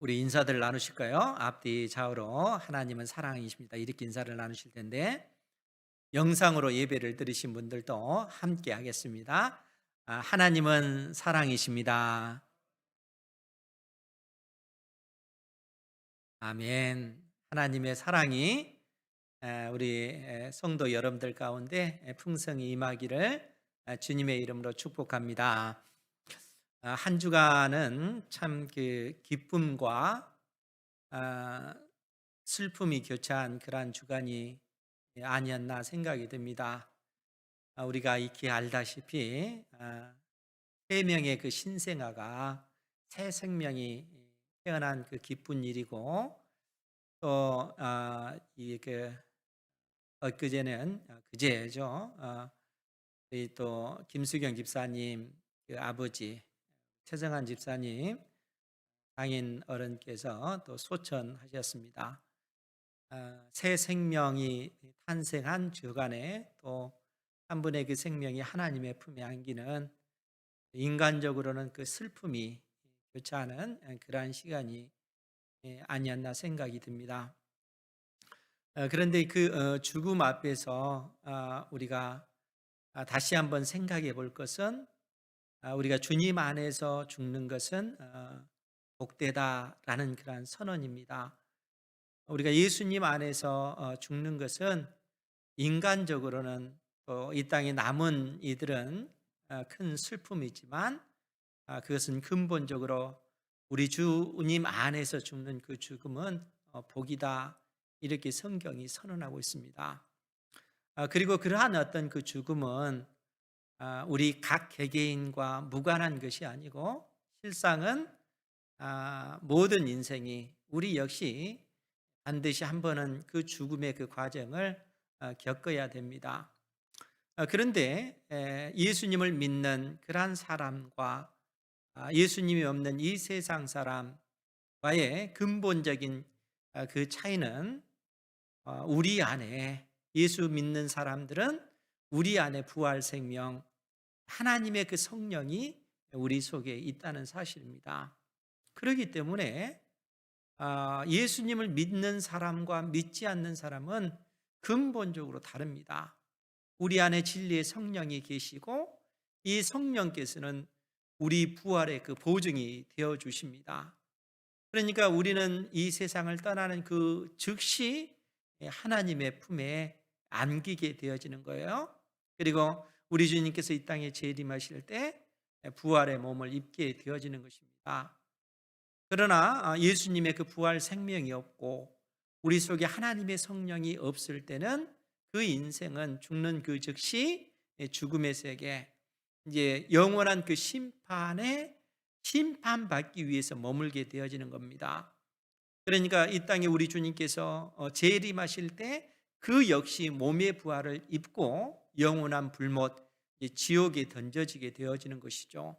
우리 인사들 나누실까요? 앞뒤 좌우로 하나님은 사랑이십니다. 이렇게 인사를 나누실 텐데 영상으로 예배를 들으신 분들도 함께 하겠습니다. 하나님은 사랑이십니다. 아멘. 하나님의 사랑이 우리 성도 여러분들 가운데 풍성히 임하기를 주님의 이름으로 축복합니다. 한 주간은 참 그 기쁨과 아, 슬픔이 교차한 그러한 주간이 아니었나 생각이 듭니다. 우리가 익히 알다시피 세 명의 그 신생아가 새 생명이 태어난 그 기쁜 일이고, 또이그 엊그제는 그제죠. 우리 또 김수경 집사님 그 아버지 최정한 집사님 장인 어른께서 또 소천하셨습니다. 새 생명이 탄생한 주간에 또 한 분의 그 생명이 하나님의 품에 안기는, 인간적으로는 그 슬픔이 교차하는 그러한 시간이 아니었나 생각이 듭니다. 그런데 그 죽음 앞에서 우리가 다시 한번 생각해 볼 것은, 우리가 주님 안에서 죽는 것은 복되다라는 그러한 선언입니다. 우리가 예수님 안에서 죽는 것은 인간적으로는 또 이 땅에 남은 이들은 큰 슬픔이지만, 그것은 근본적으로 우리 주님 안에서 죽는 그 죽음은 복이다, 이렇게 성경이 선언하고 있습니다. 그리고 그러한 어떤 그 죽음은 우리 각 개개인과 무관한 것이 아니고, 실상은 모든 인생이 우리 역시 반드시 한 번은 그 죽음의 그 과정을 겪어야 됩니다. 그런데 예수님을 믿는 그러한 사람과 예수님이 없는 이 세상 사람과의 근본적인 그 차이는, 우리 안에, 예수 믿는 사람들은 우리 안에 부활 생명, 하나님의 그 성령이 우리 속에 있다는 사실입니다. 그렇기 때문에 예수님을 믿는 사람과 믿지 않는 사람은 근본적으로 다릅니다. 우리 안에 진리의 성령이 계시고, 이 성령께서는 우리 부활의 그 보증이 되어 주십니다. 그러니까 우리는 이 세상을 떠나는 그 즉시 하나님의 품에 안기게 되어지는 거예요. 그리고 우리 주님께서 이 땅에 재림하실 때 부활의 몸을 입게 되어지는 것입니다. 그러나 예수님의 그 부활 생명이 없고 우리 속에 하나님의 성령이 없을 때는 그 인생은 죽는 그 즉시 죽음의 세계, 이제 영원한 그 심판에 심판받기 위해서 머물게 되어지는 겁니다. 그러니까 이 땅에 우리 주님께서 재림하실 때 그 역시 몸의 부활을 입고 영원한 불못, 지옥에 던져지게 되어지는 것이죠.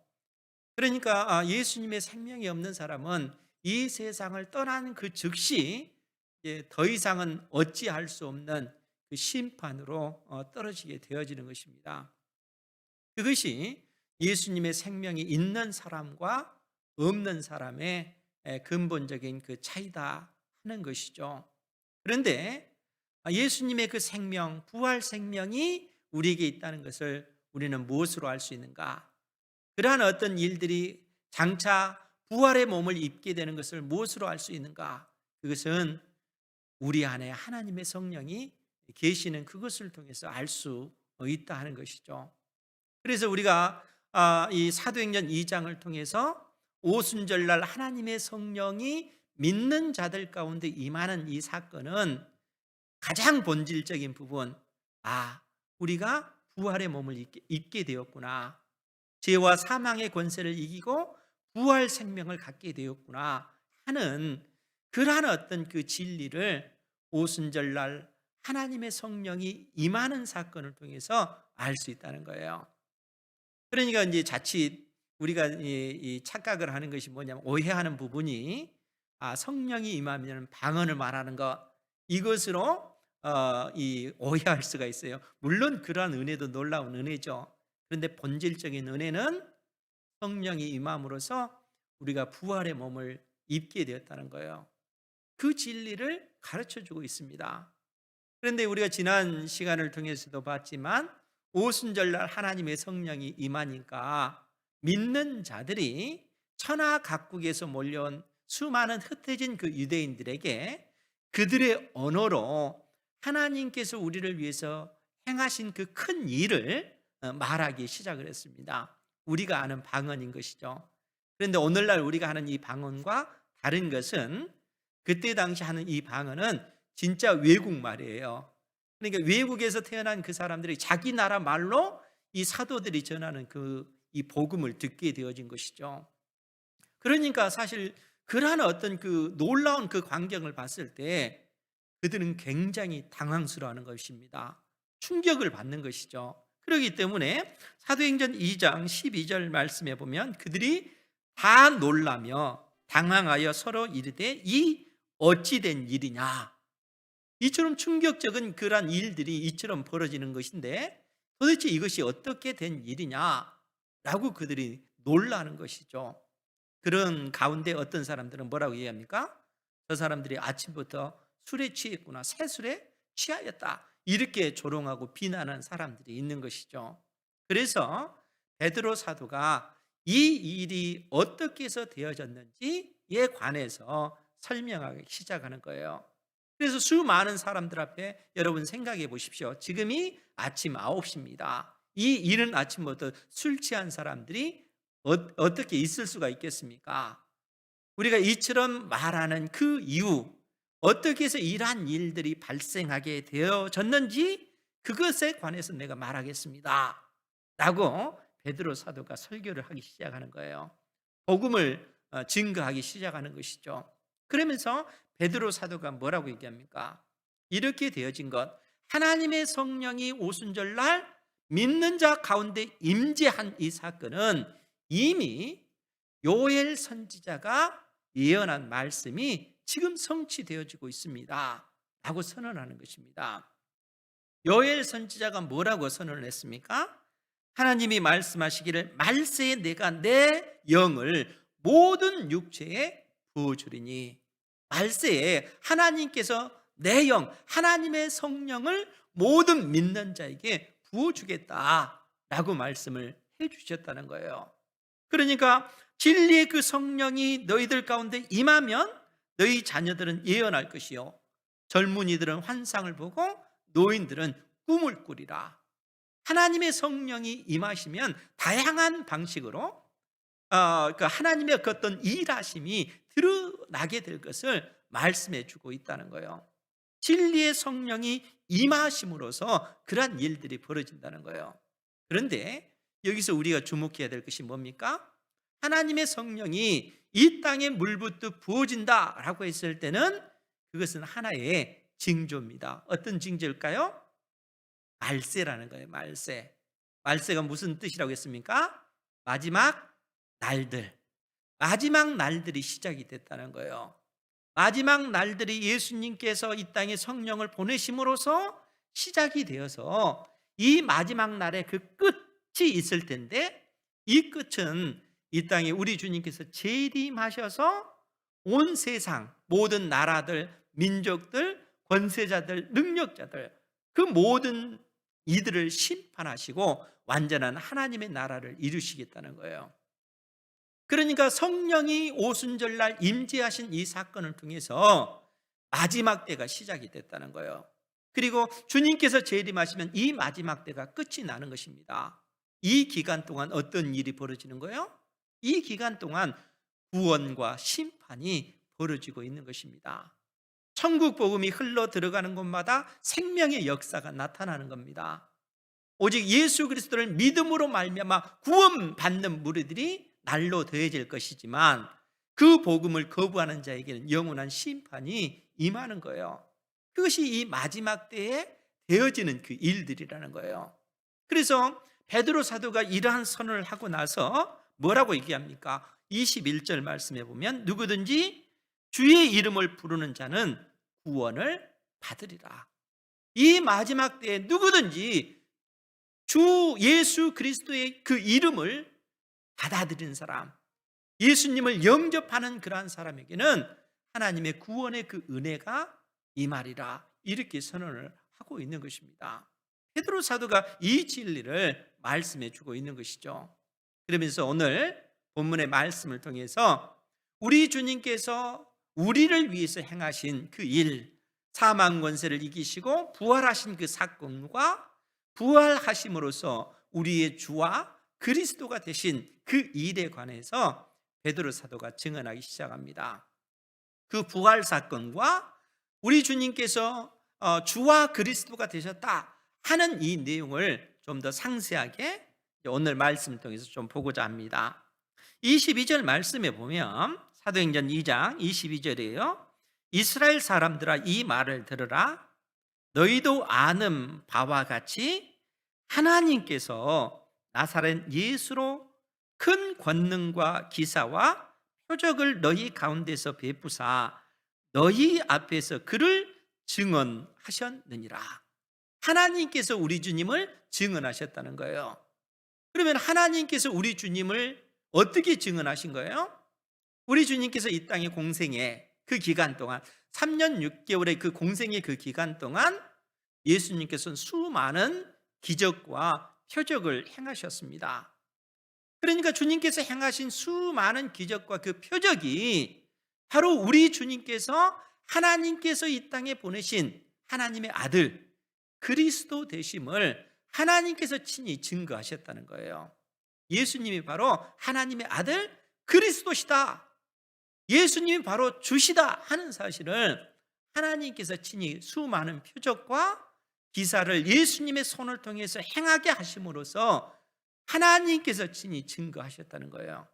그러니까 예수님의 생명이 없는 사람은 이 세상을 떠난 그 즉시 더 이상은 어찌할 수 없는 그 심판으로 떨어지게 되어지는 것입니다. 그것이 예수님의 생명이 있는 사람과 없는 사람의 근본적인 그 차이다 하는 것이죠. 그런데 예수님의 그 생명, 부활 생명이 우리에게 있다는 것을 우리는 무엇으로 알 수 있는가? 그러한 어떤 일들이 장차 부활의 몸을 입게 되는 것을 무엇으로 알 수 있는가? 그것은 우리 안에 하나님의 성령이 계시는 그것을 통해서 알 수 있다 하는 것이죠. 그래서 우리가 이 사도행전 2장을 통해서 오순절날 하나님의 성령이 믿는 자들 가운데 임하는 이 사건은 가장 본질적인 부분, 우리가 부활의 몸을 입게 되었구나, 죄와 사망의 권세를 이기고 부활 생명을 갖게 되었구나 하는 그러한 어떤 그 진리를 오순절날 하나님의 성령이 임하는 사건을 통해서 알 수 있다는 거예요. 그러니까 이제 자칫 우리가 이 착각을 하는 것이 뭐냐면, 오해하는 부분이 성령이 임하면 방언을 말하는 것, 이것으로 이 오해할 수가 있어요. 물론 그러한 은혜도 놀라운 은혜죠. 그런데 본질적인 은혜는 성령이 임함으로써 우리가 부활의 몸을 입게 되었다는 거예요. 그 진리를 가르쳐주고 있습니다. 그런데 우리가 지난 시간을 통해서도 봤지만 오순절날 하나님의 성령이 임하니까 믿는 자들이 천하 각국에서 몰려온 수많은 흩어진 그 유대인들에게 그들의 언어로 하나님께서 우리를 위해서 행하신 그 큰 일을 말하기 시작을 했습니다. 우리가 아는 방언인 것이죠. 그런데 오늘날 우리가 하는 이 방언과 다른 것은, 그때 당시 하는 이 방언은 진짜 외국말이에요. 그러니까 외국에서 태어난 그 사람들이 자기 나라 말로 이 사도들이 전하는 이 복음을 듣게 되어진 것이죠. 그러니까 사실 그러한 어떤 그 놀라운 그 광경을 봤을 때 그들은 굉장히 당황스러워하는 것입니다. 충격을 받는 것이죠. 그렇기 때문에 사도행전 2장 12절 말씀에 보면 그들이 다 놀라며 당황하여 서로 이르되 이 어찌 된 일이냐. 이처럼 충격적인 그러한 일들이 이처럼 벌어지는 것인데 도대체 이것이 어떻게 된 일이냐라고 그들이 놀라는 것이죠. 그런 가운데 어떤 사람들은 뭐라고 얘기합니까? 저 사람들이 아침부터 술에 취했구나, 새술에 취하였다, 이렇게 조롱하고 비난하는 사람들이 있는 것이죠. 그래서 베드로 사도가 이 일이 어떻게 해서 되어졌는지에 관해서 설명하기 시작하는 거예요. 그래서 수많은 사람들 앞에 여러분 생각해 보십시오. 지금이 아침 9시입니다. 이 이른 아침부터 술 취한 사람들이 어떻게 있을 수가 있겠습니까? 우리가 이처럼 말하는 그 이유, 어떻게 해서 이러한 일들이 발생하게 되어졌는지 그것에 관해서 내가 말하겠습니다 라고 베드로 사도가 설교를 하기 시작하는 거예요. 복음을 증거하기 시작하는 것이죠. 그러면서 베드로 사도가 뭐라고 얘기합니까? 이렇게 되어진 것, 하나님의 성령이 오순절날 믿는 자 가운데 임재한 이 사건은 이미 요엘 선지자가 예언한 말씀이 지금 성취되어지고 있습니다 라고 선언하는 것입니다. 요엘 선지자가 뭐라고 선언을 했습니까? 하나님이 말씀하시기를 말세에 내가 내 영을 모든 육체에 부어주리니, 말세에 하나님께서 내 영, 하나님의 성령을 모든 믿는 자에게 부어주겠다라고 말씀을 해주셨다는 거예요. 그러니까 진리의 그 성령이 너희들 가운데 임하면 너희 자녀들은 예언할 것이요, 젊은이들은 환상을 보고 노인들은 꿈을 꾸리라. 하나님의 성령이 임하시면 다양한 방식으로 그 하나님의 그 어떤 일하심이 드러나게 될 것을 말씀해 주고 있다는 거예요. 진리의 성령이 임하심으로써 그러한 일들이 벌어진다는 거예요. 그런데 여기서 우리가 주목해야 될 것이 뭡니까? 하나님의 성령이 이 땅에 물붓듯 부어진다라고 했을 때는 그것은 하나의 징조입니다. 어떤 징조일까요? 말세라는 거예요. 말세. 말세가 무슨 뜻이라고 했습니까? 마지막 날들. 마지막 날들이 시작이 됐다는 거예요. 마지막 날들이 예수님께서 이 땅에 성령을 보내심으로써 시작이 되어서 이 마지막 날에 그 끝이 있을 텐데, 이 끝은 이 땅에 우리 주님께서 재림하셔서 온 세상 모든 나라들, 민족들, 권세자들, 능력자들, 그 모든 이들을 심판하시고 완전한 하나님의 나라를 이루시겠다는 거예요. 그러니까 성령이 오순절날 임재하신 이 사건을 통해서 마지막 때가 시작이 됐다는 거예요. 그리고 주님께서 재림하시면 이 마지막 때가 끝이 나는 것입니다. 이 기간 동안 어떤 일이 벌어지는 거예요? 이 기간 동안 구원과 심판이 벌어지고 있는 것입니다. 천국 복음이 흘러 들어가는 곳마다 생명의 역사가 나타나는 겁니다. 오직 예수 그리스도를 믿음으로 말미암아 구원받는 무리들이 날로 더해질 것이지만 그 복음을 거부하는 자에게는 영원한 심판이 임하는 거예요. 그것이 이 마지막 때에 되어지는 그 일들이라는 거예요. 그래서 베드로 사도가 이러한 선언을 하고 나서 뭐라고 얘기합니까? 21절 말씀해 보면 누구든지 주의 이름을 부르는 자는 구원을 받으리라. 이 마지막 때에 누구든지 주 예수 그리스도의 그 이름을 받아들이는 사람, 예수님을 영접하는 그러한 사람에게는 하나님의 구원의 그 은혜가 임하리라, 이렇게 선언을 하고 있는 것입니다. 베드로 사도가 이 진리를 말씀해 주고 있는 것이죠. 그러면서 오늘 본문의 말씀을 통해서 우리 주님께서 우리를 위해서 행하신 그 일, 사망 권세를 이기시고 부활하신 그 사건과 부활하심으로써 우리의 주와 그리스도가 되신 그 일에 관해서 베드로 사도가 증언하기 시작합니다. 그 부활 사건과 우리 주님께서 주와 그리스도가 되셨다 하는 이 내용을 좀 더 상세하게 오늘 말씀을 통해서 좀 보고자 합니다. 22절 말씀에 보면 사도행전 2장 22절이에요. 이스라엘 사람들아, 이 말을 들으라. 너희도 아는 바와 같이 하나님께서 나사렛 예수로 큰 권능과 기사와 표적을 너희 가운데서 베푸사 너희 앞에서 그를 증언하셨느니라. 하나님께서 우리 주님을 증언하셨다는 거예요. 그러면 하나님께서 우리 주님을 어떻게 증언하신 거예요? 우리 주님께서 이 땅의 공생의 그 기간 동안 3년 6개월의 그 공생의 그 기간 동안 예수님께서는 수많은 기적과 표적을 행하셨습니다. 그러니까 주님께서 행하신 수많은 기적과 그 표적이 바로 우리 주님께서 하나님께서 이 땅에 보내신 하나님의 아들 그리스도 되심을 하나님께서 친히 증거하셨다는 거예요. 예수님이 바로 하나님의 아들 그리스도시다, 예수님이 바로 주시다 하는 사실을 하나님께서 친히 수많은 표적과 기사를 예수님의 손을 통해서 행하게 하심으로써 하나님께서 친히 증거하셨다는 거예요.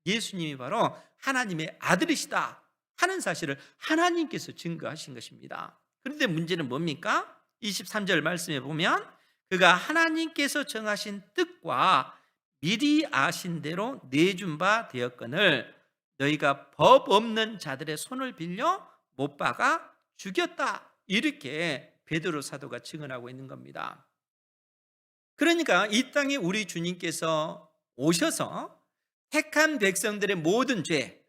예수님이 바로 하나님의 아들이시다 하는 사실을 하나님께서 증거하신 것입니다. 그런데 문제는 뭡니까? 23절 말씀에 보면 그가 하나님께서 정하신 뜻과 미리 아신 대로 내준 바 되었거늘 너희가 법 없는 자들의 손을 빌려 못 박아 죽였다, 이렇게 베드로 사도가 증언하고 있는 겁니다. 그러니까 이 땅에 우리 주님께서 오셔서 택한 백성들의 모든 죄,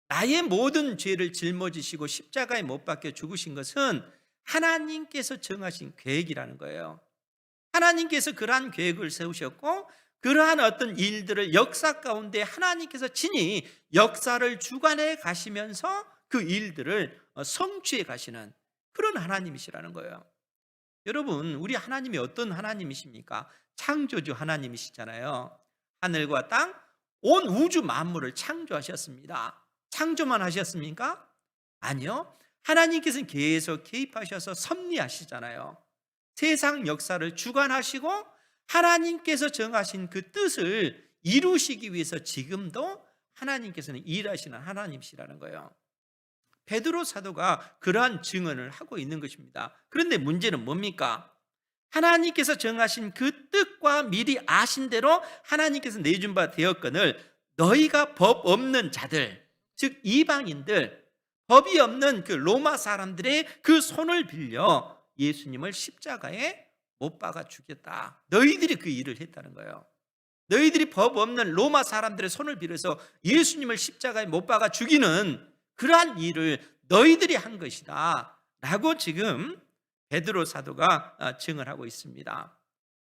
나의 모든 죄를 짊어지시고 십자가에 못 박혀 죽으신 것은 하나님께서 정하신 계획이라는 거예요. 하나님께서 그러한 계획을 세우셨고 그러한 어떤 일들을 역사 가운데 하나님께서 친히 역사를 주관해 가시면서 그 일들을 성취해 가시는 그런 하나님이시라는 거예요. 여러분, 우리 하나님이 어떤 하나님이십니까? 창조주 하나님이시잖아요. 하늘과 땅, 온 우주 만물을 창조하셨습니다. 창조만 하셨습니까? 아니요. 하나님께서는 계속 개입하셔서 섭리하시잖아요. 세상 역사를 주관하시고 하나님께서 정하신 그 뜻을 이루시기 위해서 지금도 하나님께서는 일하시는 하나님이시라는 거예요. 베드로 사도가 그러한 증언을 하고 있는 것입니다. 그런데 문제는 뭡니까? 하나님께서 정하신 그 뜻과 미리 아신 대로 하나님께서 내준 바 되었거늘 너희가 법 없는 자들, 즉 이방인들, 법이 없는 그 로마 사람들의 그 손을 빌려 예수님을 십자가에 못 박아 죽였다. 너희들이 그 일을 했다는 거예요. 너희들이 법 없는 로마 사람들의 손을 빌어서 예수님을 십자가에 못 박아 죽이는 그러한 일을 너희들이 한 것이다 라고 지금 베드로 사도가 증언하고 있습니다.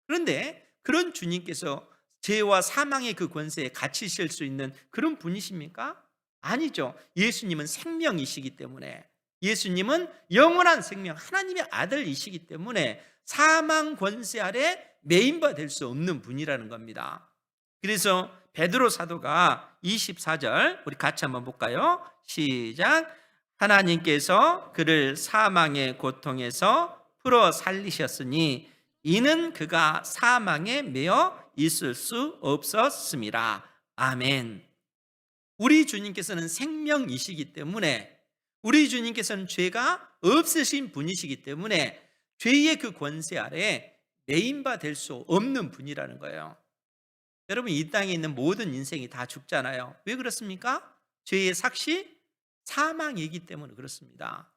그런데 그런 주님께서 죄와 사망의 그 권세에 갇히실 수 있는 그런 분이십니까? 아니죠. 예수님은 생명이시기 때문에, 예수님은 영원한 생명 하나님의 아들이시기 때문에 사망 권세 아래 매인바 될 수 없는 분이라는 겁니다. 그래서 베드로 사도가 24절 우리 같이 한번 볼까요? 시작. 하나님께서 그를 사망의 고통에서 풀어 살리셨으니 이는 그가 사망에 매여 있을 수 없었음이라. 아멘. 우리 주님께서는 생명이시기 때문에, 우리 주님께서는 죄가 없으신 분이시기 때문에 죄의 그 권세 아래 매인바 될 수 없는 분이라는 거예요. 여러분, 이 땅에 있는 모든 인생이 다 죽잖아요. 왜 그렇습니까? 죄의 삭시 사망이기 때문에 그렇습니다.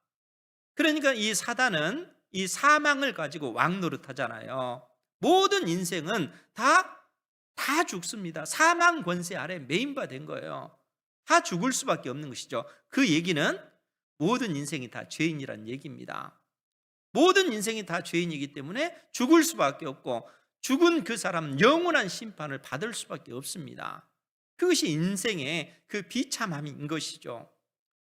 그러니까 이 사단은 이 사망을 가지고 왕노릇하잖아요. 모든 인생은 다 죽습니다. 사망 권세 아래 매인바 된 거예요. 다 죽을 수밖에 없는 것이죠. 그 얘기는 모든 인생이 다 죄인이란 얘기입니다. 모든 인생이 다 죄인이기 때문에 죽을 수밖에 없고, 죽은 그 사람은 영원한 심판을 받을 수밖에 없습니다. 그것이 인생의 그 비참함인 것이죠.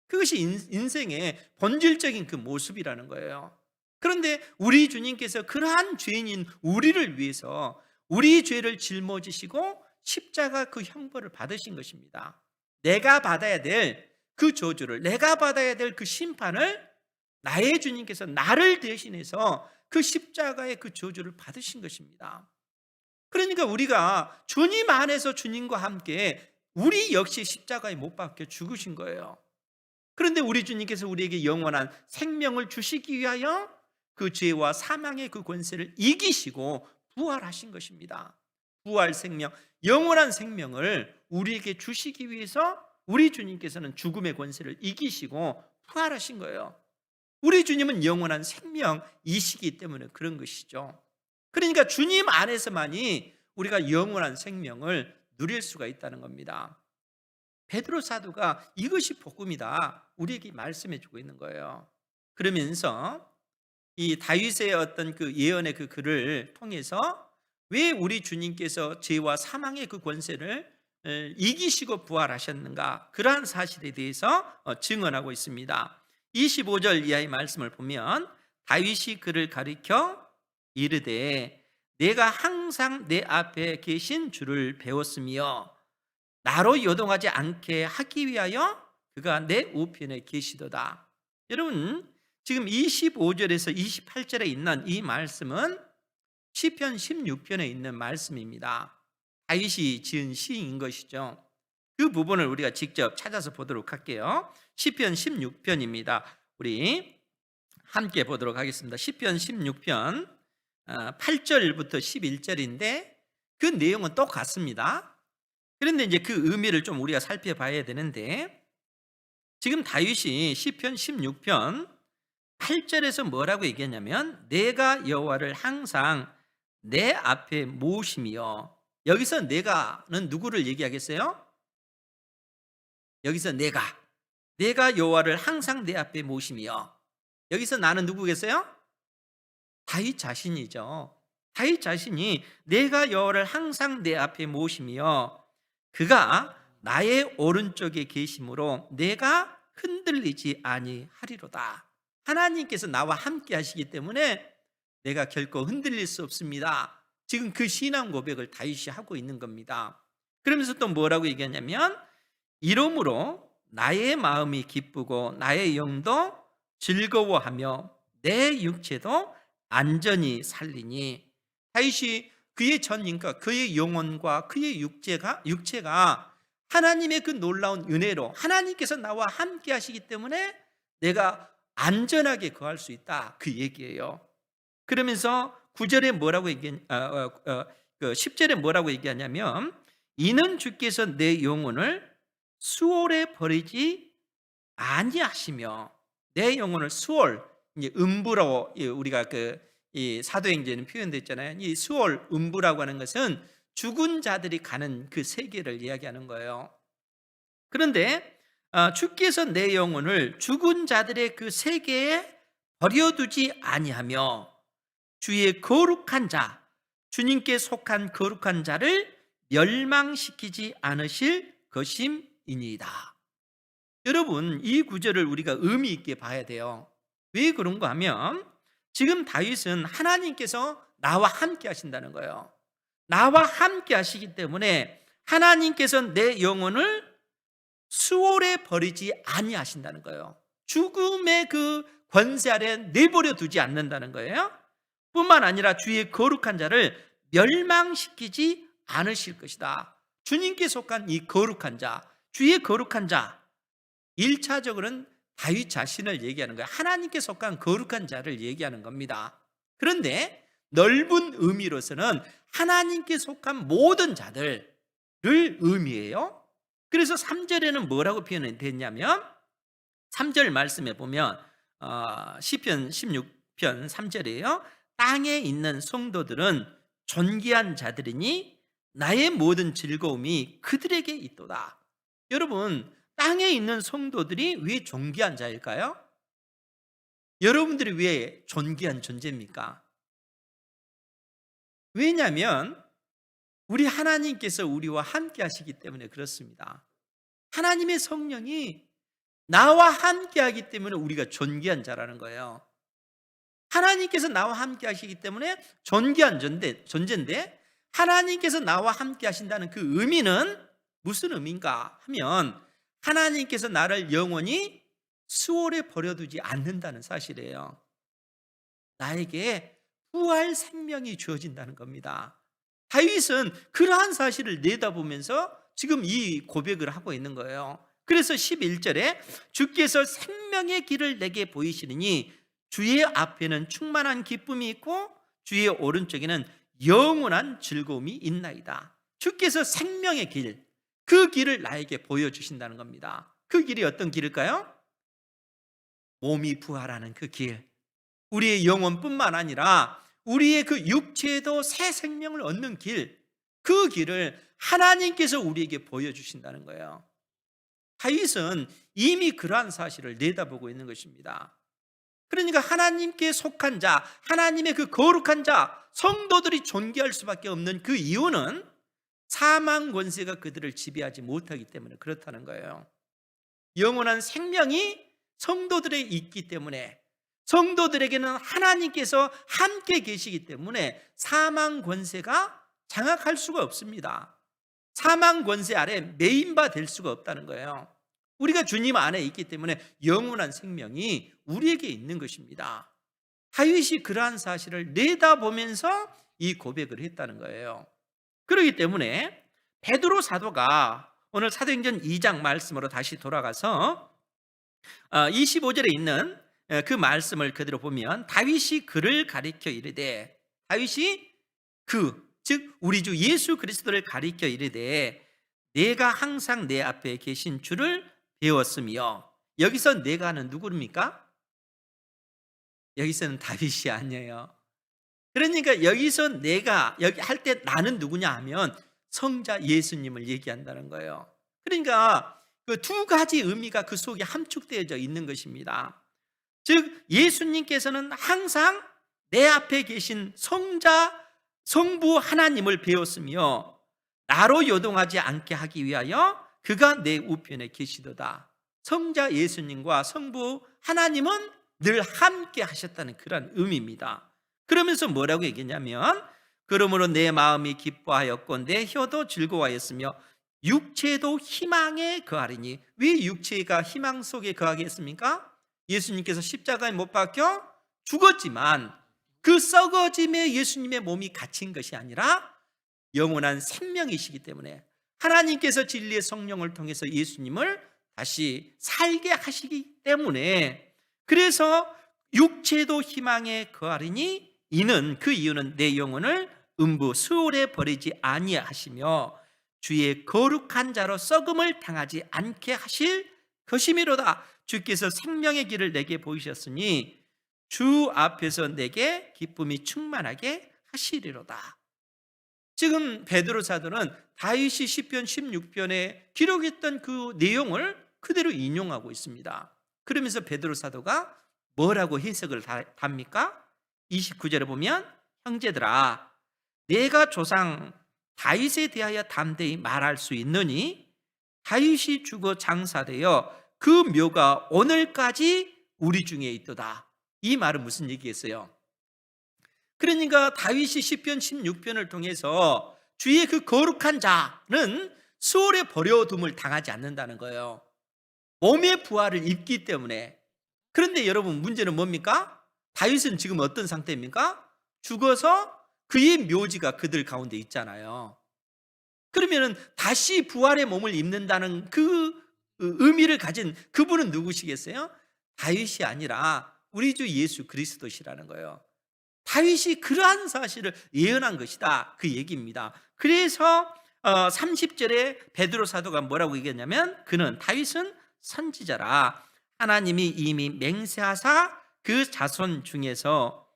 그것이 인생의 본질적인 그 모습이라는 거예요. 그런데 우리 주님께서 그러한 죄인인 우리를 위해서 우리 죄를 짊어지시고 십자가 그 형벌을 받으신 것입니다. 내가 받아야 될 그 저주를, 내가 받아야 될 그 심판을 나의 주님께서 나를 대신해서 그 십자가의 그 저주를 받으신 것입니다. 그러니까 우리가 주님 안에서 주님과 함께 우리 역시 십자가에 못 박혀 죽으신 거예요. 그런데 우리 주님께서 우리에게 영원한 생명을 주시기 위하여 그 죄와 사망의 그 권세를 이기시고 부활하신 것입니다. 부활 생명, 영원한 생명을 우리에게 주시기 위해서 우리 주님께서는 죽음의 권세를 이기시고 부활하신 거예요. 우리 주님은 영원한 생명이시기 때문에 그런 것이죠. 그러니까 주님 안에서만이 우리가 영원한 생명을 누릴 수가 있다는 겁니다. 베드로 사도가 이것이 복음이다 우리에게 말씀해 주고 있는 거예요. 그러면서 이 다윗의 어떤 그 예언의 그 글을 통해서 왜 우리 주님께서 죄와 사망의 그 권세를 이기시고 부활하셨는가, 그러한 사실에 대해서 증언하고 있습니다. 25절 이하의 말씀을 보면 다윗이 그를 가리켜 이르되 내가 항상 내 앞에 계신 주를 배웠으며 나로 요동하지 않게 하기 위하여 그가 내 우편에 계시도다. 여러분, 지금 25절에서 28절에 있는 이 말씀은 시편 16편에 있는 말씀입니다. 다윗이 지은 시인 것이죠. 그 부분을 우리가 직접 찾아서 보도록 할게요. 시편 16편입니다. 우리 함께 보도록 하겠습니다. 시편 16편 8절부터 11절인데 그 내용은 똑같습니다. 그런데 이제 그 의미를 좀 우리가 살펴봐야 되는데, 지금 다윗이 시편 16편 8절에서 뭐라고 얘기했냐면 내가 여호와를 항상 내 앞에 모시며, 여기서 내가는 누구를 얘기하겠어요? 여기서 내가 여호와를 항상 내 앞에 모시며, 여기서 나는 누구겠어요? 다윗 자신이죠. 다윗 자신이 내가 여호와를 항상 내 앞에 모시며 그가 나의 오른쪽에 계심으로 내가 흔들리지 아니하리로다. 하나님께서 나와 함께 하시기 때문에 내가 결코 흔들릴 수 없습니다. 지금 그 신앙 고백을 다윗이 하고 있는 겁니다. 그러면서 또 뭐라고 얘기하냐면 이러므로 나의 마음이 기쁘고 나의 영도 즐거워하며 내 육체도 안전히 살리니. 다윗이 그의 전인과 그의 영혼과 그의 육체가 하나님의 그 놀라운 은혜로 하나님께서 나와 함께 하시기 때문에 내가 안전하게 거할 수 있다, 그 얘기예요. 그러면서 9절에 뭐라고 10절에 뭐라고 얘기하냐면 이는 주께서 내 영혼을 수월에 버리지 아니하시며, 내 영혼을 수월, 이제 음부로 우리가 이 사도행전에 표현됐잖아요. 이 수월 음부라고 하는 것은 죽은 자들이 가는 그 세계를 이야기하는 거예요. 그런데 주께서 내 영혼을 죽은 자들의 그 세계에 버려두지 아니하며 주의 거룩한 자, 주님께 속한 거룩한 자를 멸망시키지 않으실 것임이니이다. 여러분, 이 구절을 우리가 의미 있게 봐야 돼요. 왜 그런가 하면 지금 다윗은 하나님께서 나와 함께 하신다는 거예요. 나와 함께 하시기 때문에 하나님께서 내 영혼을 수월에 버리지 아니하신다는 거예요. 죽음의 그 권세 아래 내버려 두지 않는다는 거예요. 뿐만 아니라 주의 거룩한 자를 멸망시키지 않으실 것이다. 주님께 속한 이 거룩한 자, 주의 거룩한 자, 1차적으로는 다윗 자신을 얘기하는 거예요. 하나님께 속한 거룩한 자를 얘기하는 겁니다. 그런데 넓은 의미로서는 하나님께 속한 모든 자들을 의미해요. 그래서 3절에는 뭐라고 표현이 됐냐면 3절 말씀에 보면 시편 16편 3절이에요. 땅에 있는 성도들은 존귀한 자들이니 나의 모든 즐거움이 그들에게 있도다. 여러분, 땅에 있는 성도들이 왜 존귀한 자일까요? 여러분들이 왜 존귀한 존재입니까? 왜냐하면 우리 하나님께서 우리와 함께 하시기 때문에 그렇습니다. 하나님의 성령이 나와 함께 하기 때문에 우리가 존귀한 자라는 거예요. 하나님께서 나와 함께 하시기 때문에 존귀한 존재인데, 하나님께서 나와 함께 하신다는 그 의미는 무슨 의미인가 하면, 하나님께서 나를 영원히 수월에 버려두지 않는다는 사실이에요. 나에게 부활 생명이 주어진다는 겁니다. 다윗은 그러한 사실을 내다보면서 지금 이 고백을 하고 있는 거예요. 그래서 11절에 주께서 생명의 길을 내게 보이시느니 주의 앞에는 충만한 기쁨이 있고 주의 오른쪽에는 영원한 즐거움이 있나이다. 주께서 생명의 길, 그 길을 나에게 보여주신다는 겁니다. 그 길이 어떤 길일까요? 몸이 부활하는 그 길, 우리의 영혼뿐만 아니라 우리의 그 육체에도 새 생명을 얻는 길, 그 길을 하나님께서 우리에게 보여주신다는 거예요. 다윗은 이미 그러한 사실을 내다보고 있는 것입니다. 그러니까 하나님께 속한 자, 하나님의 그 거룩한 자, 성도들이 존귀할 수밖에 없는 그 이유는 사망 권세가 그들을 지배하지 못하기 때문에 그렇다는 거예요. 영원한 생명이 성도들에 있기 때문에, 성도들에게는 하나님께서 함께 계시기 때문에 사망 권세가 장악할 수가 없습니다. 사망 권세 아래 매인바 될 수가 없다는 거예요. 우리가 주님 안에 있기 때문에 영원한 생명이 우리에게 있는 것입니다. 다윗이 그러한 사실을 내다보면서 이 고백을 했다는 거예요. 그렇기 때문에 베드로 사도가 오늘 사도행전 2장 말씀으로 다시 돌아가서 25절에 있는 그 말씀을 그대로 보면, 다윗이 그를 가리켜 이르되, 다윗이 즉 우리 주 예수 그리스도를 가리켜 이르되 내가 항상 내 앞에 계신 주를 배웠으며, 여기서 내가는 누구입니까? 여기서는 다윗이 아니에요. 그러니까 여기서 내가 여기 할 때 나는 누구냐 하면 성자 예수님을 얘기한다는 거예요. 그러니까 그 두 가지 의미가 그 속에 함축되어져 있는 것입니다. 즉 예수님께서는 항상 내 앞에 계신 성부 하나님을 배웠으며 나로 요동하지 않게 하기 위하여 그가 내 우편에 계시도다. 성자 예수님과 성부 하나님은 늘 함께 하셨다는 그런 의미입니다. 그러면서 뭐라고 얘기했냐면, 그러므로 내 마음이 기뻐하였고 내 혀도 즐거워하였으며 육체도 희망에 거하리니. 왜 육체가 희망 속에 거하겠습니까? 예수님께서 십자가에 못 박혀 죽었지만 그 썩어짐에 예수님의 몸이 갇힌 것이 아니라 영원한 생명이시기 때문에, 하나님께서 진리의 성령을 통해서 예수님을 다시 살게 하시기 때문에, 그래서 육체도 희망에 거하리니 이는 그 이유는 내 영혼을 음부 수월에 버리지 아니하시며 주의 거룩한 자로 썩음을 당하지 않게 하실 것이미로다. 주께서 생명의 길을 내게 보이셨으니 주 앞에서 내게 기쁨이 충만하게 하시리로다. 지금 베드로 사도는 다윗이 시편 16편에 기록했던 그 내용을 그대로 인용하고 있습니다. 그러면서 베드로 사도가 뭐라고 해석을 합니까? 29절에 보면, 형제들아 내가 조상 다윗에 대하여 담대히 말할 수 있느니 다윗이 죽어 장사되어 그 묘가 오늘까지 우리 중에 있도다. 이 말은 무슨 얘기겠어요? 그러니까 다윗이 시편 16편을 통해서 주의 그 거룩한 자는 수월에 버려둠을 당하지 않는다는 거예요. 몸의 부활을 입기 때문에. 그런데 여러분, 문제는 뭡니까? 다윗은 지금 어떤 상태입니까? 죽어서 그의 묘지가 그들 가운데 있잖아요. 그러면 다시 부활의 몸을 입는다는 그 의미를 가진 그분은 누구시겠어요? 다윗이 아니라 우리 주 예수 그리스도시라는 거예요. 다윗이 그러한 사실을 예언한 것이다, 그 얘기입니다. 그래서 30절에 베드로 사도가 뭐라고 얘기했냐면, 그는 다윗은 선지자라 하나님이 이미 맹세하사 그 자손 중에서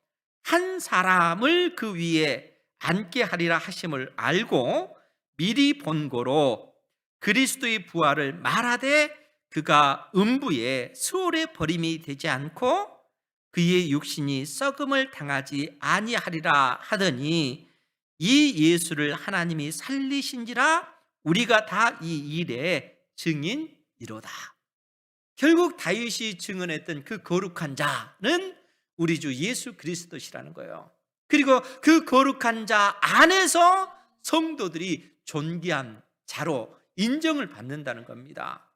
한 사람을 그 위에 앉게 하리라 하심을 알고 미리 본고로 그리스도의 부활을 말하되 그가 음부에 수월에 버림이 되지 않고 그의 육신이 썩음을 당하지 아니하리라 하더니 이 예수를 하나님이 살리신지라 우리가 다 이 일의 증인이로다. 결국 다윗이 증언했던 그 거룩한 자는 우리 주 예수 그리스도시라는 거예요. 그리고 그 거룩한 자 안에서 성도들이 존귀한 자로 인정을 받는다는 겁니다.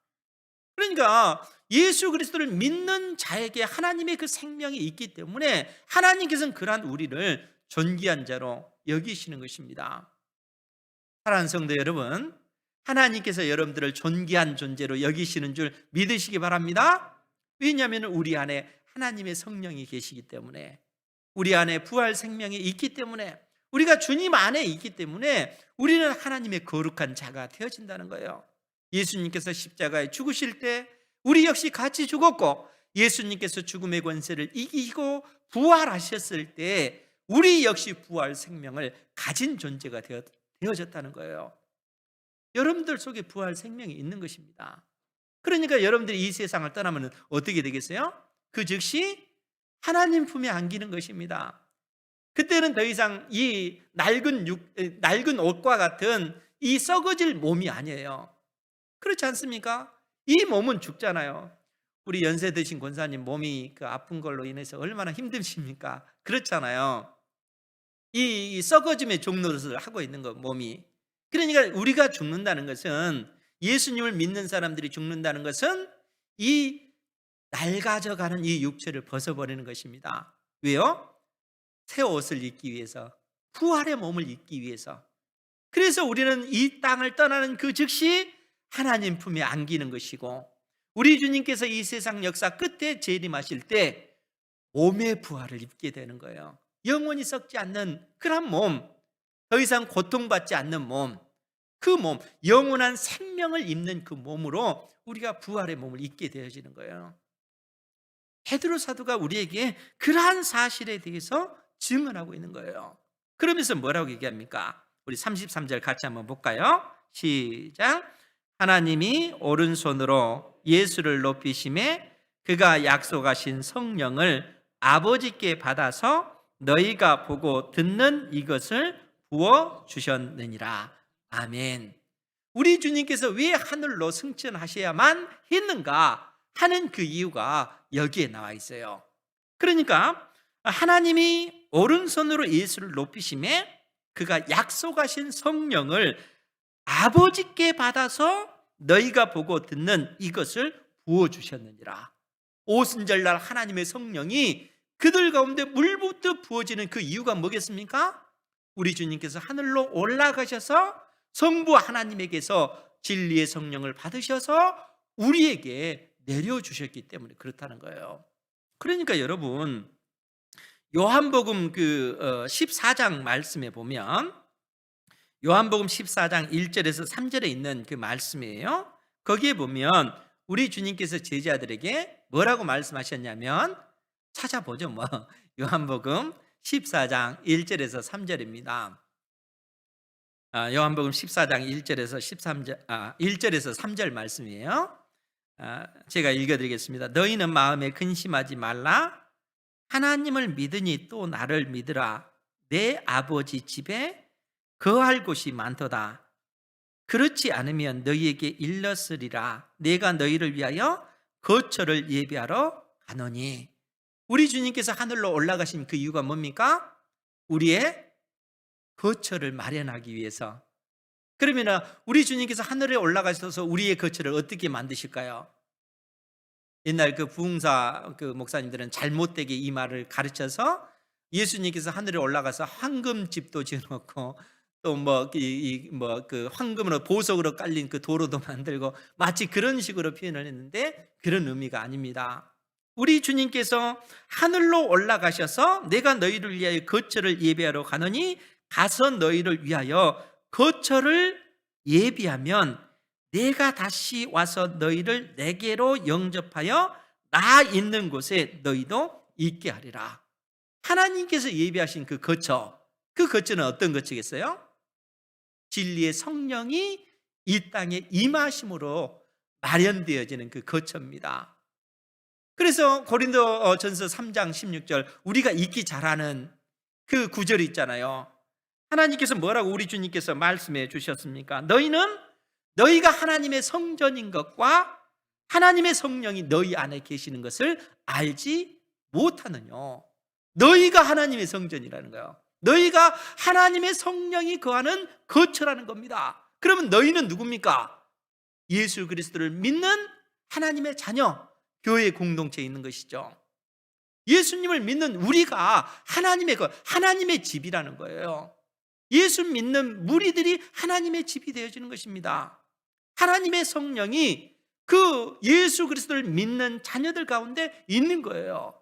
그러니까 예수 그리스도를 믿는 자에게 하나님의 그 생명이 있기 때문에 하나님께서는 그러한 우리를 존귀한 자로 여기시는 것입니다. 사랑하는 성도 여러분, 하나님께서 여러분들을 존귀한 존재로 여기시는 줄 믿으시기 바랍니다. 왜냐하면 우리 안에 하나님의 성령이 계시기 때문에, 우리 안에 부활 생명이 있기 때문에, 우리가 주님 안에 있기 때문에 우리는 하나님의 거룩한 자가 되어진다는 거예요. 예수님께서 십자가에 죽으실 때 우리 역시 같이 죽었고, 예수님께서 죽음의 권세를 이기고 부활하셨을 때 우리 역시 부활 생명을 가진 존재가 되어졌다는 거예요. 여러분들 속에 부활 생명이 있는 것입니다. 그러니까 여러분들이 이 세상을 떠나면 어떻게 되겠어요? 그 즉시 하나님 품에 안기는 것입니다. 그때는 더 이상 이 낡은 옷과 같은 이 썩어질 몸이 아니에요. 그렇지 않습니까? 이 몸은 죽잖아요. 우리 연세 드신 권사님 몸이 그 아픈 걸로 인해서 얼마나 힘드십니까? 그렇잖아요. 이 썩어짐의 종노릇을 하고 있는 거 몸이. 그러니까 우리가 죽는다는 것은, 예수님을 믿는 사람들이 죽는다는 것은 이 낡아져가는 이 육체를 벗어버리는 것입니다. 왜요? 새 옷을 입기 위해서, 부활의 몸을 입기 위해서. 그래서 우리는 이 땅을 떠나는 그 즉시 하나님 품에 안기는 것이고, 우리 주님께서 이 세상 역사 끝에 재림하실 때 몸의 부활을 입게 되는 거예요. 영원히 썩지 않는 그런 몸, 더 이상 고통받지 않는 몸, 그 몸, 영원한 생명을 입는 그 몸으로 우리가 부활의 몸을 입게 되어지는 거예요. 베드로 사도가 우리에게 그러한 사실에 대해서 증언하고 있는 거예요. 그러면서 뭐라고 얘기합니까? 우리 33절 같이 한번 볼까요? 시작. 하나님이 오른손으로 예수를 높이심에 그가 약속하신 성령을 아버지께 받아서 너희가 보고 듣는 이것을 부어주셨느니라. 아멘. 우리 주님께서 왜 하늘로 승천하셔야만 했는가 하는 그 이유가 여기에 나와 있어요. 그러니까 하나님이 오른손으로 예수를 높이심에 그가 약속하신 성령을 아버지께 받아서 너희가 보고 듣는 이것을 부어주셨느니라. 오순절날 하나님의 성령이 그들 가운데 물부터 부어지는 그 이유가 뭐겠습니까? 우리 주님께서 하늘로 올라가셔서 성부 하나님에게서 진리의 성령을 받으셔서 우리에게 내려주셨기 때문에 그렇다는 거예요. 그러니까 여러분, 요한복음 14장 말씀에 보면, 요한복음 14장 1절에서 3절에 있는 그 말씀이에요. 거기에 보면 우리 주님께서 제자들에게 뭐라고 말씀하셨냐면, 찾아보죠 뭐. 요한복음 14장 1절에서 3절입니다. 요한복음 14장 1절에서 3절 말씀이에요. 제가 읽어드리겠습니다. 너희는 마음에 근심하지 말라. 하나님을 믿으니 또 나를 믿으라. 내 아버지 집에 거할 곳이 많도다. 그렇지 않으면 너희에게 일렀으리라. 내가 너희를 위하여 거처를 예비하러 가노니. 우리 주님께서 하늘로 올라가신 그 이유가 뭡니까? 우리의 거처를 마련하기 위해서. 그러면 우리 주님께서 하늘에 올라가셔서 우리의 거처를 어떻게 만드실까요? 옛날 그 부흥사 그 목사님들은 잘못되게 이 말을 가르쳐서 예수님께서 하늘에 올라가서 황금집도 지어놓고 또 그 황금으로 보석으로 깔린 그 도로도 만들고 마치 그런 식으로 표현을 했는데 그런 의미가 아닙니다. 우리 주님께서 하늘로 올라가셔서 내가 너희를 위하여 거처를 예비하러 가노니 가서 너희를 위하여 거처를 예비하면 내가 다시 와서 너희를 내게로 영접하여 나 있는 곳에 너희도 있게 하리라. 하나님께서 예비하신 그 거처, 그 거처는 어떤 거처겠어요? 진리의 성령이 이 땅에 임하심으로 마련되어지는 그 거처입니다. 그래서 고린도전서 3장 16절 우리가 읽기 잘하는 그 구절이 있잖아요. 하나님께서 뭐라고 우리 주님께서 말씀해 주셨습니까? 너희는 너희가 하나님의 성전인 것과 하나님의 성령이 너희 안에 계시는 것을 알지 못하느냐. 너희가 하나님의 성전이라는 거예요. 너희가 하나님의 성령이 거하는 거처라는 겁니다. 그러면 너희는 누굽니까? 예수 그리스도를 믿는 하나님의 자녀, 교회 공동체에 있는 것이죠. 예수님을 믿는 우리가 하나님의 집이라는 거예요. 예수 믿는 무리들이 하나님의 집이 되어지는 것입니다. 하나님의 성령이 그 예수 그리스도를 믿는 자녀들 가운데 있는 거예요.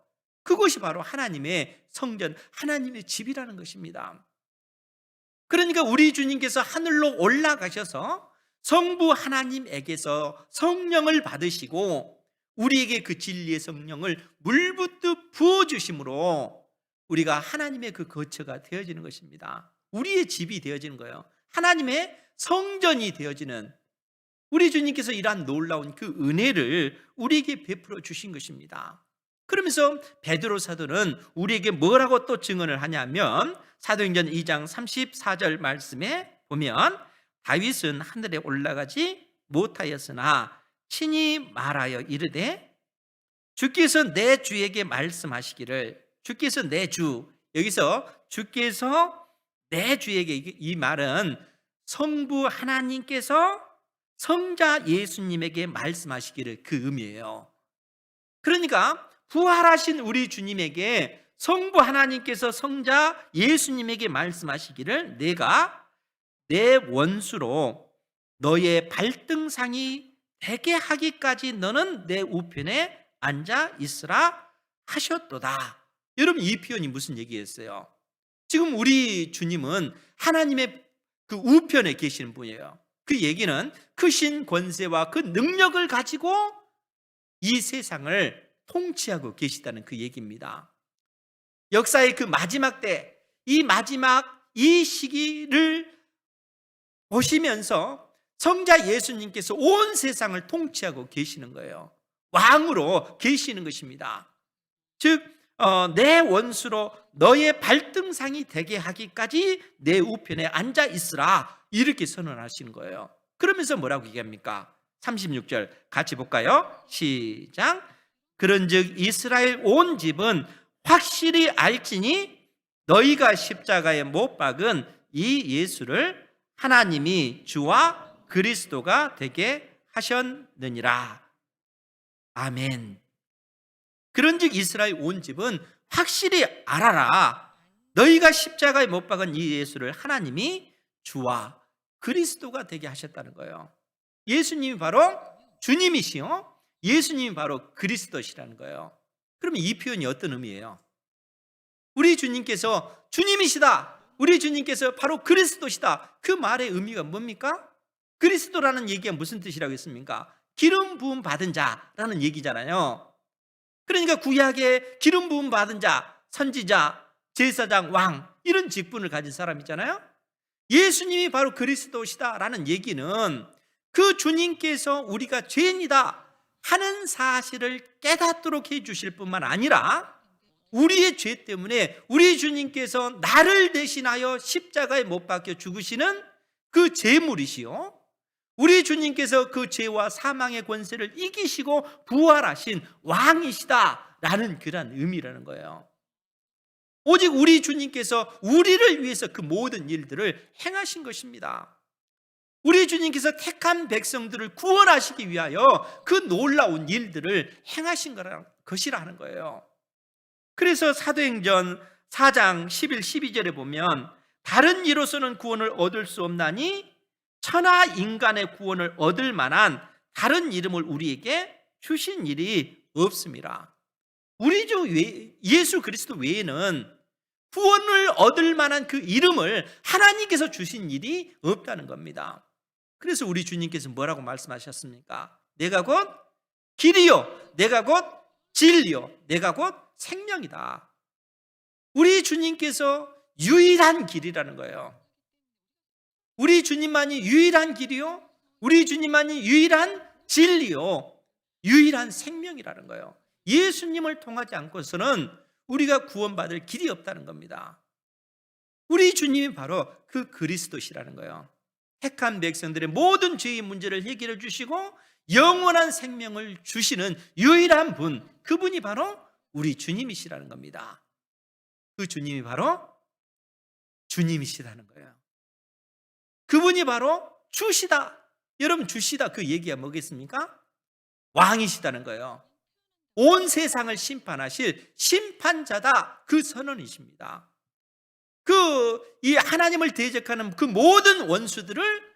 그것이 바로 하나님의 성전, 하나님의 집이라는 것입니다. 그러니까 우리 주님께서 하늘로 올라가셔서 성부 하나님에게서 성령을 받으시고 우리에게 그 진리의 성령을 물붓듯 부어주심으로 우리가 하나님의 그 거처가 되어지는 것입니다. 우리의 집이 되어지는 거예요. 하나님의 성전이 되어지는, 우리 주님께서 이러한 놀라운 그 은혜를 우리에게 베풀어 주신 것입니다. 그러면서 베드로 사도는 우리에게 뭐라고 또 증언을 하냐면 사도행전 2장 34절 말씀에 보면 다윗은 하늘에 올라가지 못하였으나 친히 말하여 이르되 주께서 내 주에게 말씀하시기를, 주께서 내 주, 여기서 주께서 내 주에게, 이 말은 성부 하나님께서 성자 예수님에게 말씀하시기를 그 의미예요. 그러니까 부활하신 우리 주님에게 성부 하나님께서 성자 예수님에게 말씀하시기를 내가 내 원수로 너의 발등상이 되게 하기까지 너는 내 우편에 앉아 있으라 하셨도다. 여러분, 이 표현이 무슨 얘기였어요? 지금 우리 주님은 하나님의 그 우편에 계시는 분이에요. 그 얘기는 크신 권세와 그 능력을 가지고 이 세상을 통치하고 계시다는 그 얘기입니다. 역사의 그 마지막 때, 이 시기를 보시면서 성자 예수님께서 온 세상을 통치하고 계시는 거예요. 왕으로 계시는 것입니다. 즉 내 원수로 너의 발등상이 되게 하기까지 내 우편에 앉아 있으라, 이렇게 선언하시는 거예요. 그러면서 뭐라고 얘기합니까? 36절 같이 볼까요? 시작. 그런즉 이스라엘 온 집은 확실히 알지니 너희가 십자가에 못 박은 이 예수를 하나님이 주와 그리스도가 되게 하셨느니라. 아멘. 그런즉 이스라엘 온 집은 확실히 알아라. 너희가 십자가에 못 박은 이 예수를 하나님이 주와 그리스도가 되게 하셨다는 거예요. 예수님이 바로 주님이시요, 예수님이 바로 그리스도시라는 거예요. 그러면 이 표현이 어떤 의미예요? 우리 주님께서 주님이시다, 우리 주님께서 바로 그리스도시다, 그 말의 의미가 뭡니까? 그리스도라는 얘기가 무슨 뜻이라고 했습니까? 기름 부음 받은 자라는 얘기잖아요. 그러니까 구약에 기름 부음 받은 자, 선지자, 제사장, 왕, 이런 직분을 가진 사람이잖아요. 예수님이 바로 그리스도시다라는 얘기는 그 주님께서 우리가 죄인이다 하는 사실을 깨닫도록 해 주실 뿐만 아니라 우리의 죄 때문에 우리 주님께서 나를 대신하여 십자가에 못 박혀 죽으시는 그 제물이시요, 우리 주님께서 그 죄와 사망의 권세를 이기시고 부활하신 왕이시다라는 그런 의미라는 거예요. 오직 우리 주님께서 우리를 위해서 그 모든 일들을 행하신 것입니다. 우리 주님께서 택한 백성들을 구원하시기 위하여 그 놀라운 일들을 행하신 것이라 하는 거예요. 그래서 사도행전 4장 11, 12절에 보면 다른 이로서는 구원을 얻을 수 없나니 천하 인간의 구원을 얻을 만한 다른 이름을 우리에게 주신 일이 없습니다. 우리 주 예수 그리스도 외에는 구원을 얻을 만한 그 이름을 하나님께서 주신 일이 없다는 겁니다. 그래서 우리 주님께서 뭐라고 말씀하셨습니까? 내가 곧 길이요, 내가 곧 진리요, 내가 곧 생명이다. 우리 주님께서 유일한 길이라는 거예요. 우리 주님만이 유일한 길이요, 우리 주님만이 유일한 진리요 유일한 생명이라는 거예요. 예수님을 통하지 않고서는 우리가 구원받을 길이 없다는 겁니다. 우리 주님이 바로 그 그리스도시라는 거예요. 택한 백성들의 모든 죄의 문제를 해결해 주시고 영원한 생명을 주시는 유일한 분, 그분이 바로 우리 주님이시라는 겁니다. 그 주님이 바로 주님이시라는 거예요. 그분이 바로 주시다. 여러분, 주시다 그 얘기가 뭐겠습니까? 왕이시다는 거예요. 온 세상을 심판하실 심판자다, 그 선언이십니다. 이 하나님을 대적하는 그 모든 원수들을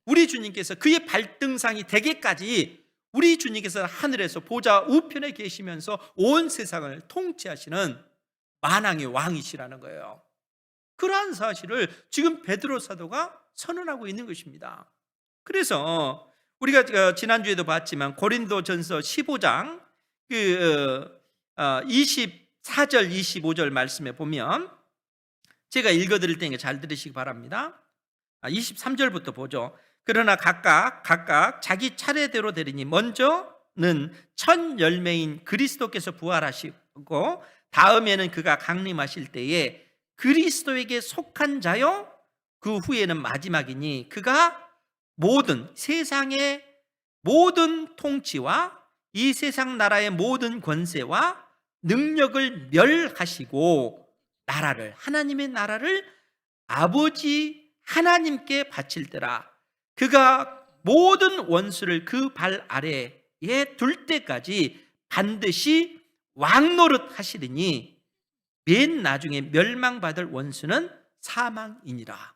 우리 주님께서 그의 발등상이 되기까지 우리 주님께서 하늘에서 보좌 우편에 계시면서 온 세상을 통치하시는 만왕의 왕이시라는 거예요. 그러한 사실을 지금 베드로 사도가 선언하고 있는 것입니다. 그래서 우리가 지난주에도 봤지만 고린도전서 15장 24절 25절 말씀에 보면, 제가 읽어드릴 테니까 잘 들으시기 바랍니다. 23절부터 보죠. 그러나 각각 자기 차례대로 되리니 먼저는 첫 열매인 그리스도께서 부활하시고 다음에는 그가 강림하실 때에 그리스도에게 속한 자요 그 후에는 마지막이니 그가 세상의 모든 통치와 이 세상 나라의 모든 권세와 능력을 멸하시고 하나님의 나라를 아버지 하나님께 바칠 때라. 그가 모든 원수를 그 발 아래에 둘 때까지 반드시 왕노릇 하시리니 맨 나중에 멸망받을 원수는 사망이니라.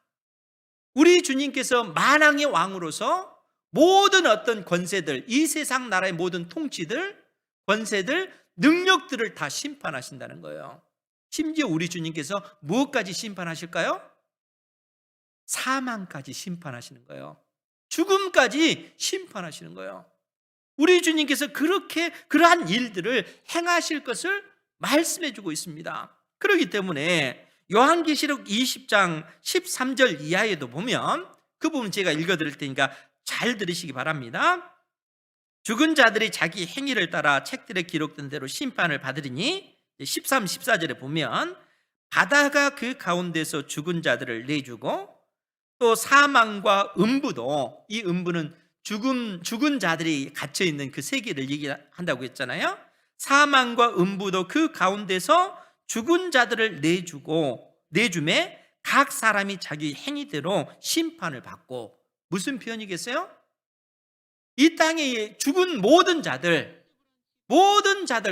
우리 주님께서 만왕의 왕으로서 모든 어떤 권세들, 이 세상 나라의 모든 통치들, 권세들, 능력들을 다 심판하신다는 거예요. 심지어 우리 주님께서 무엇까지 심판하실까요? 사망까지 심판하시는 거예요. 죽음까지 심판하시는 거예요. 우리 주님께서 그러한 일들을 행하실 것을 말씀해 주고 있습니다. 그렇기 때문에 요한계시록 20장 13절 이하에도 보면, 그 부분 제가 읽어드릴 테니까 잘 들으시기 바랍니다. 죽은 자들이 자기 행위를 따라 책들에 기록된 대로 심판을 받으리니, 13, 14절에 보면 바다가 그 가운데서 죽은 자들을 내주고 또 사망과 음부도, 이 음부는 죽은 자들이 갇혀있는 그 세계를 얘기한다고 했잖아요. 사망과 음부도 그 가운데서 죽은 자들을 내주매 각 사람이 자기 행위대로 심판을 받고, 무슨 표현이겠어요? 이 땅에 죽은 모든 자들,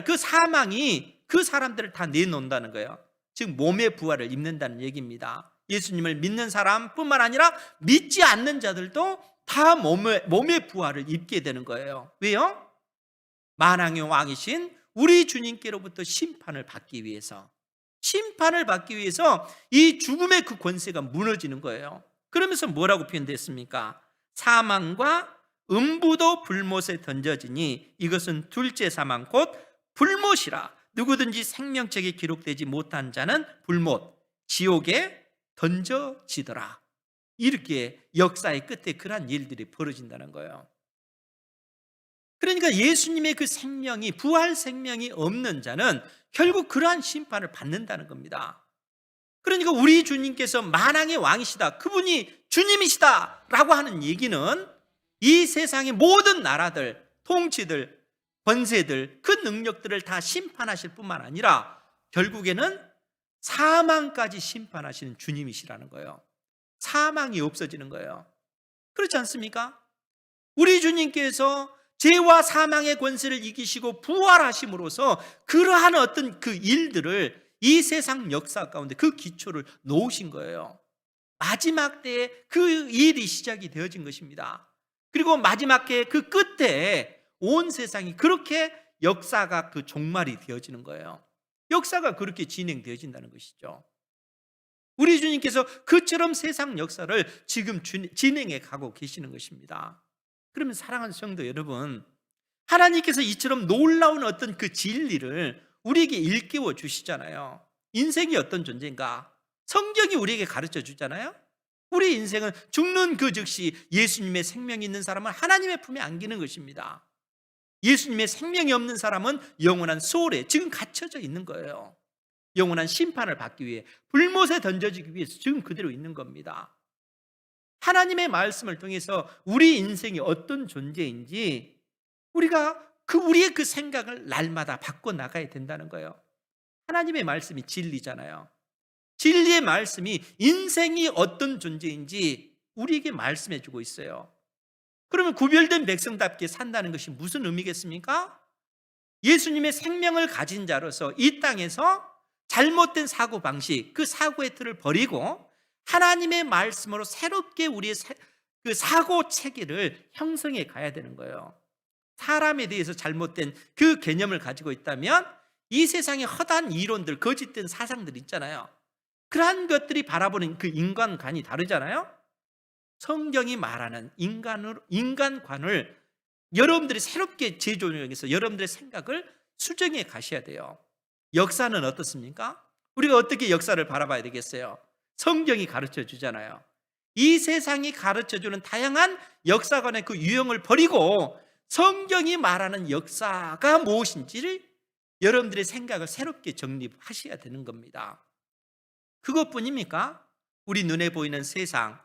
그 사망이 그 사람들을 다 내놓는다는 거예요. 즉 몸의 부활을 입는다는 얘기입니다. 예수님을 믿는 사람뿐만 아니라 믿지 않는 자들도 다 몸의 부활을 입게 되는 거예요. 왜요? 만왕의 왕이신 우리 주님께로부터 심판을 받기 위해서 이 죽음의 그 권세가 무너지는 거예요. 그러면서 뭐라고 표현됐습니까? 사망과 음부도 불못에 던져지니 이것은 둘째 사망 곧 불못이라. 누구든지 생명책에 기록되지 못한 자는 불못, 지옥에 던져지더라. 이렇게 역사의 끝에 그러한 일들이 벌어진다는 거예요. 그러니까 예수님의 그 생명이, 부활 생명이 없는 자는 결국 그러한 심판을 받는다는 겁니다. 그러니까 우리 주님께서 만왕의 왕이시다, 그분이 주님이시다 라고 하는 얘기는 이 세상의 모든 나라들, 통치들, 권세들, 그 능력들을 다 심판하실 뿐만 아니라 결국에는 사망까지 심판하시는 주님이시라는 거예요. 사망이 없어지는 거예요. 그렇지 않습니까? 우리 주님께서 죄와 사망의 권세를 이기시고 부활하심으로써 그러한 어떤 그 일들을 이 세상 역사 가운데 그 기초를 놓으신 거예요. 마지막 때에 그 일이 시작이 되어진 것입니다. 그리고 마지막 때의 그 끝에 온 세상이 그렇게 역사가 그 종말이 되어지는 거예요. 역사가 그렇게 진행되어진다는 것이죠. 우리 주님께서 그처럼 세상 역사를 지금 진행해 가고 계시는 것입니다. 그러면 사랑하는 성도 여러분, 하나님께서 이처럼 놀라운 어떤 그 진리를 우리에게 일깨워 주시잖아요. 인생이 어떤 존재인가? 성경이 우리에게 가르쳐 주잖아요. 우리 인생은 죽는 그 즉시 예수님의 생명이 있는 사람은 하나님의 품에 안기는 것입니다. 예수님의 생명이 없는 사람은 영원한 소홀에 지금 갇혀져 있는 거예요. 영원한 심판을 받기 위해, 불못에 던져지기 위해서 지금 그대로 있는 겁니다. 하나님의 말씀을 통해서 우리 인생이 어떤 존재인지 우리의 그 생각을 날마다 바꿔 나가야 된다는 거예요. 하나님의 말씀이 진리잖아요. 진리의 말씀이 인생이 어떤 존재인지 우리에게 말씀해 주고 있어요. 그러면 구별된 백성답게 산다는 것이 무슨 의미겠습니까? 예수님의 생명을 가진 자로서 이 땅에서 잘못된 사고방식, 그 사고의 틀을 버리고 하나님의 말씀으로 새롭게 우리의 그 사고 체계를 형성해 가야 되는 거예요. 사람에 대해서 잘못된 그 개념을 가지고 있다면 이 세상의 허다한 이론들, 거짓된 사상들 있잖아요. 그러한 것들이 바라보는 그 인간관이 다르잖아요. 성경이 말하는 인간관을 여러분들이 새롭게 재조정해서 여러분들의 생각을 수정해 가셔야 돼요. 역사는 어떻습니까? 우리가 어떻게 역사를 바라봐야 되겠어요? 성경이 가르쳐 주잖아요. 이 세상이 가르쳐 주는 다양한 역사관의 그 유형을 버리고 성경이 말하는 역사가 무엇인지를 여러분들의 생각을 새롭게 정립하셔야 되는 겁니다. 그것뿐입니까? 우리 눈에 보이는 세상,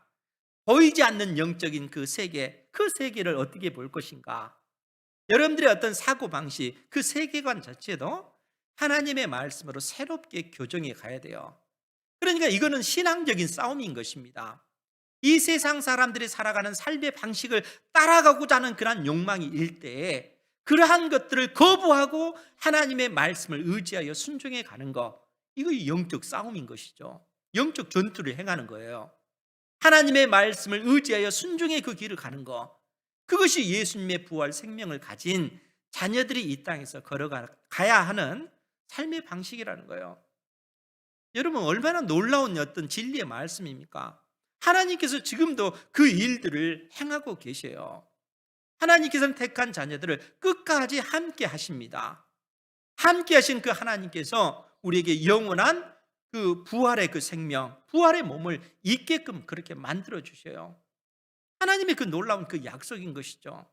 보이지 않는 영적인 그 세계를 어떻게 볼 것인가? 여러분들의 어떤 사고방식, 그 세계관 자체도 하나님의 말씀으로 새롭게 교정해 가야 돼요. 그러니까 이거는 신앙적인 싸움인 것입니다. 이 세상 사람들이 살아가는 삶의 방식을 따라가고자 하는 그러한 욕망이 일때에 그러한 것들을 거부하고 하나님의 말씀을 의지하여 순종해 가는 것, 이거 영적 싸움인 것이죠. 영적 전투를 행하는 거예요. 하나님의 말씀을 의지하여 순종의 그 길을 가는 것, 그것이 예수님의 부활 생명을 가진 자녀들이 이 땅에서 걸어가야 하는 삶의 방식이라는 거예요. 여러분, 얼마나 놀라운 어떤 진리의 말씀입니까? 하나님께서 지금도 그 일들을 행하고 계셔요. 하나님께서는 택한 자녀들을 끝까지 함께 하십니다. 함께 하신 그 하나님께서 우리에게 영원한 그 부활의 그 생명, 부활의 몸을 있게끔 그렇게 만들어 주셔요. 하나님의 그 놀라운 그 약속인 것이죠.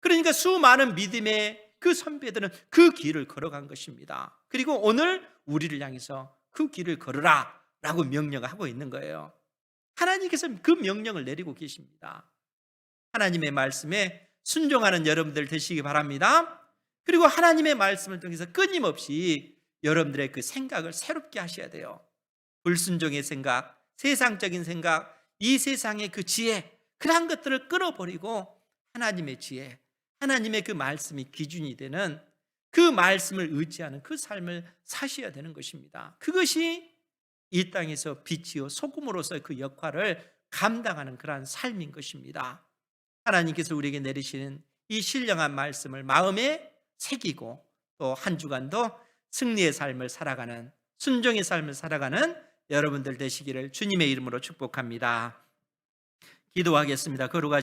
그러니까 수많은 믿음의 그 선배들은 그 길을 걸어간 것입니다. 그리고 오늘 우리를 향해서 그 길을 걸으라 라고 명령하고 있는 거예요. 하나님께서 그 명령을 내리고 계십니다. 하나님의 말씀에 순종하는 여러분들 되시기 바랍니다. 그리고 하나님의 말씀을 통해서 끊임없이 여러분들의 그 생각을 새롭게 하셔야 돼요. 불순종의 생각, 세상적인 생각, 이 세상의 그 지혜, 그러한 것들을 끌어버리고 하나님의 지혜, 하나님의 그 말씀이 기준이 되는 그 말씀을 의지하는 그 삶을 사셔야 되는 것입니다. 그것이 이 땅에서 빛이요 소금으로서의 그 역할을 감당하는 그러한 삶인 것입니다. 하나님께서 우리에게 내리시는 이 신령한 말씀을 마음에 새기고 또 한 주간도 승리의 삶을 살아가는, 순종의 삶을 살아가는 여러분들 되시기를 주님의 이름으로 축복합니다. 기도하겠습니다. 거룩하신